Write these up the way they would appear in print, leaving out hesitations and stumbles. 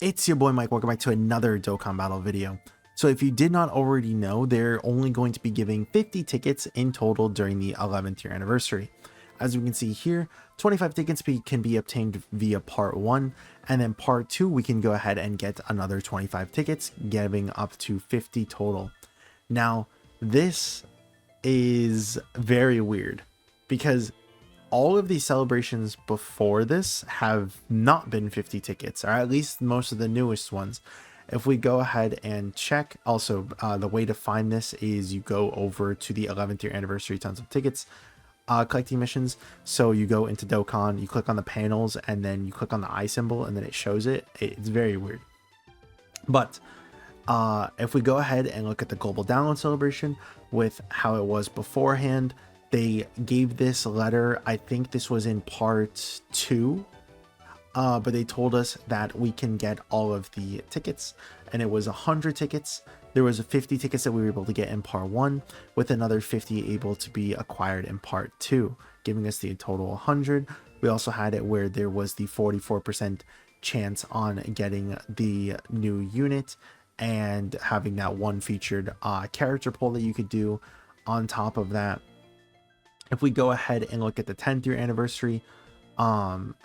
It's your boy Mike, welcome back to another Dokkan Battle video. So if you did not already know, they're only going to be giving 50 tickets in total during the 11th year anniversary. As we can see here, 25 tickets can be obtained via part 1, and then part 2 we can go ahead and get another 25 tickets, giving up to 50 total. Now, this is very weird because all of these celebrations before this have not been 50 tickets, or at least most of the newest ones. If we go ahead and check, also the way to find this is you go over to the 11th year anniversary tons of tickets collecting missions. So you go into Dokkan, you click on the panels, and then you click on the eye symbol, and then it shows it. It's very weird. But if we go ahead and look at the global download celebration with how it was beforehand, they gave this letter, I think this was in part 2, but they told us that we can get all of the tickets, and it was 100 tickets. There was 50 tickets that we were able to get in part 1, with another 50 able to be acquired in part 2, giving us the total 100. We also had it where there was the 44% chance on getting the new unit and having that one featured character pull that you could do. On top of that, if we go ahead and look at the 10th year anniversary,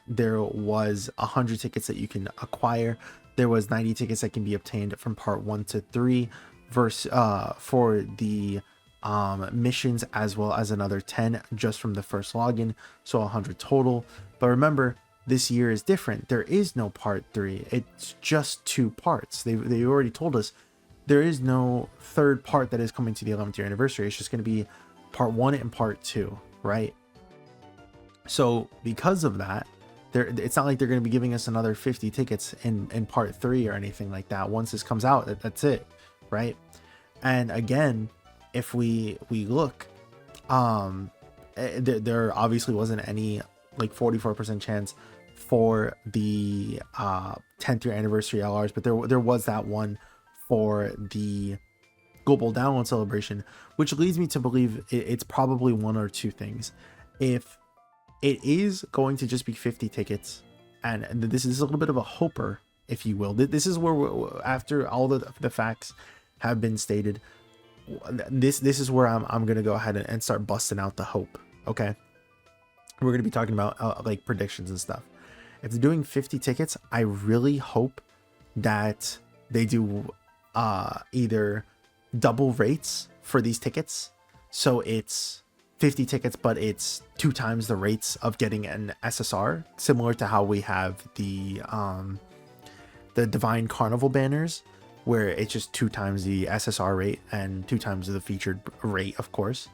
there was 100 tickets that you can acquire. There was 90 tickets that can be obtained from part 1 to 3 for the missions, as well as another 10 just from the first login, so 100 total. But remember, this year is different. There is no part 3. It's just 2 parts. They already told us there is no third part that is coming to the 11th year anniversary. It's just going to be part 1 and part 2, right? So because of that, it's not like they're going to be giving us another 50 tickets in part 3 or anything like that. Once this comes out, that's it, right? And again, if we look, there obviously wasn't any like 44% chance for the 10th year anniversary LRs, but there was that one for the global download celebration, which leads me to believe it's probably one or two things. If it is going to just be 50 tickets, and this is a little bit of a hoper, if you will, this is where after all the facts have been stated, this is where I'm gonna go ahead and start busting out the hope. Okay, we're gonna be talking about like predictions and stuff. If they're doing 50 tickets, I really hope that they do either double rates for these tickets, so it's 50 tickets but it's 2 times the rates of getting an SSR, similar to how we have the Divine Carnival banners, where it's just 2 times the SSR rate and 2 times the featured rate, of course.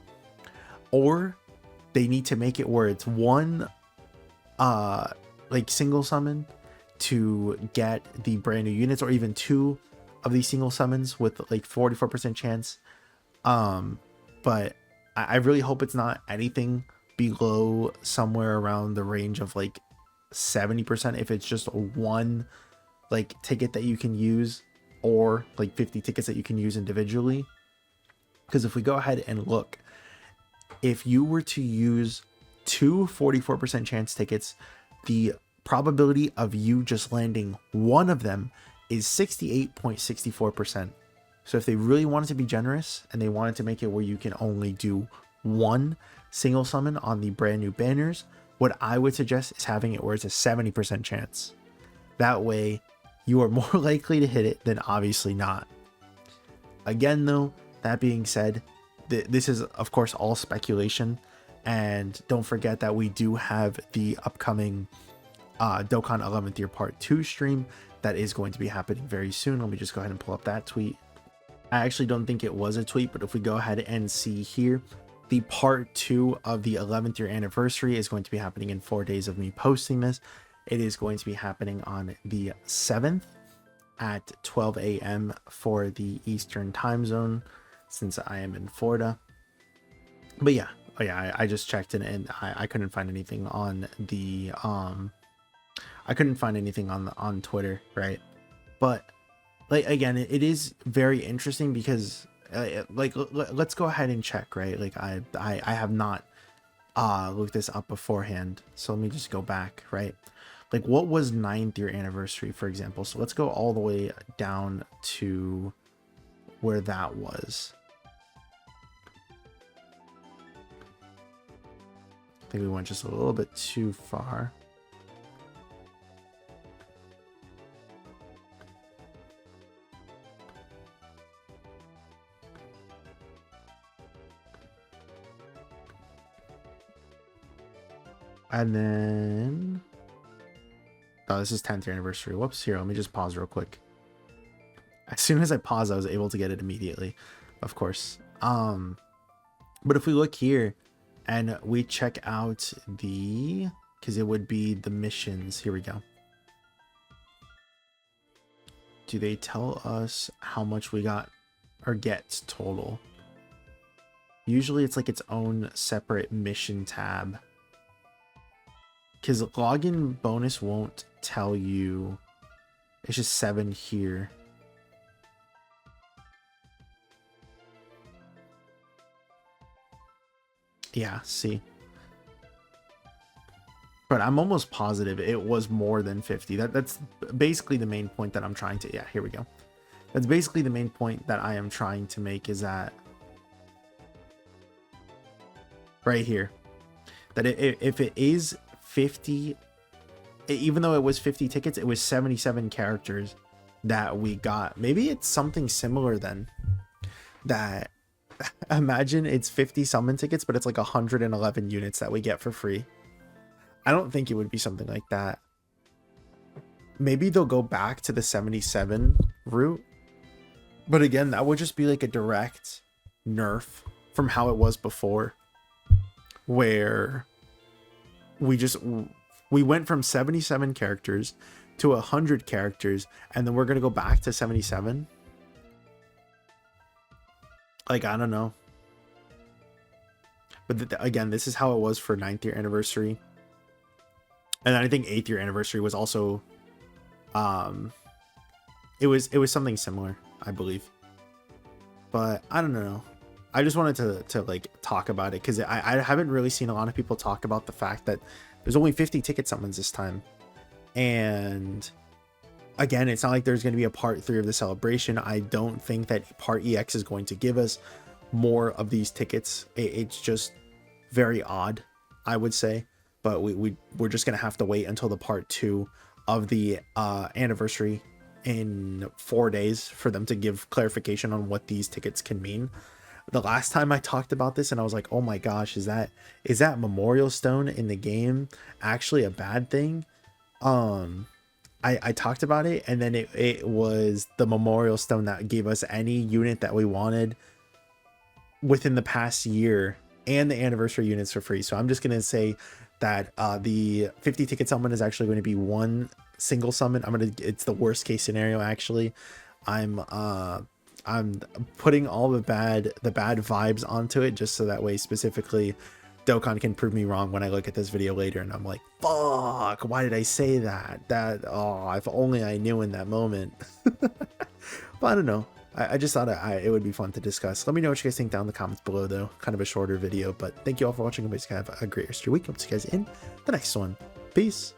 Or they need to make it where it's one like single summon to get the brand new units, or even 2 of these single summons with like 44% chance. But I really hope it's not anything below somewhere around the range of like 70% if it's just one like ticket that you can use, or like 50 tickets that you can use individually. Because if we go ahead and look, if you were to use 2 44% chance tickets, the probability of you just landing one of them is 68.64%. So if they really wanted to be generous and they wanted to make it where you can only do one single summon on the brand new banners, what I would suggest is having it where it's a 70% chance. That way you are more likely to hit it than obviously not. Again though, that being said, this is of course all speculation, and don't forget that we do have the upcoming Dokkan 11th year part 2 stream that is going to be happening very soon. Let me just go ahead and pull up that tweet. I actually don't think it was a tweet, but if we go ahead and see here, the part 2 of the 11th year anniversary is going to be happening in 4 days of me posting this. It is going to be happening on the 7th at 12 a.m. for the Eastern time zone, since I am in Florida. But yeah, I just checked and I couldn't find anything on the I couldn't find anything on Twitter, right? But like again, it is very interesting because like let's go ahead and check, right? Like I have not looked this up beforehand, so let me just go back, right? like what was 9th year anniversary, for example. So let's go all the way down to where that was. I think we went just a little bit too far. And then, oh, this is 10th year anniversary. Whoops, here, let me just pause real quick. As soon as I paused, I was able to get it immediately, of course. But if we look here and we check out the, because it would be the missions. Here we go. Do they tell us how much we got or get total? Usually it's like its own separate mission tab. Because login bonus won't tell you. It's just 7 here. Yeah, see. But I'm almost positive it was more than 50. That's basically the main point that I'm trying to... Yeah, here we go. That's basically the main point that I am trying to make, is that... right here. That if it is 50... even though it was 50 tickets, it was 77 characters that we got. Maybe it's something similar then. That... imagine it's 50 summon tickets, but it's like 111 units that we get for free. I don't think it would be something like that. Maybe they'll go back to the 77 route. But again, that would just be like a direct nerf from how it was before. Where we went from 77 characters to 100 characters, and then we're going to go back to 77. Like, I don't know. But again, this is how it was for 9th year anniversary. And I think 8th year anniversary was also, it was something similar, I believe. But I don't know. I just wanted to like talk about it, because I haven't really seen a lot of people talk about the fact that there's only 50 ticket summons this time. And again, it's not like there's going to be a part 3 of the celebration. I don't think that part EX is going to give us more of these tickets. It's just very odd, I would say. But we're just going to have to wait until the part 2 of the anniversary in 4 days for them to give clarification on what these tickets can mean. The last time I talked about this and I was like, oh my gosh, is that Memorial Stone in the game actually a bad thing? I talked about it, and then it was the Memorial Stone that gave us any unit that we wanted within the past year, and the anniversary units for free. So I'm just going to say that the 50 ticket summon is actually going to be one single summon. It's the worst case scenario, actually. I'm putting all the bad vibes onto it, just so that way specifically Dokkan can prove me wrong when I look at this video later and I'm like, fuck, why did I say that? Oh, if only I knew in that moment. But I don't know. I just thought it would be fun to discuss. Let me know what you guys think down in the comments below, though. Kind of a shorter video, but thank you all for watching. Hope you guys have a great rest of your week. Hope to see you guys in the next one. Peace.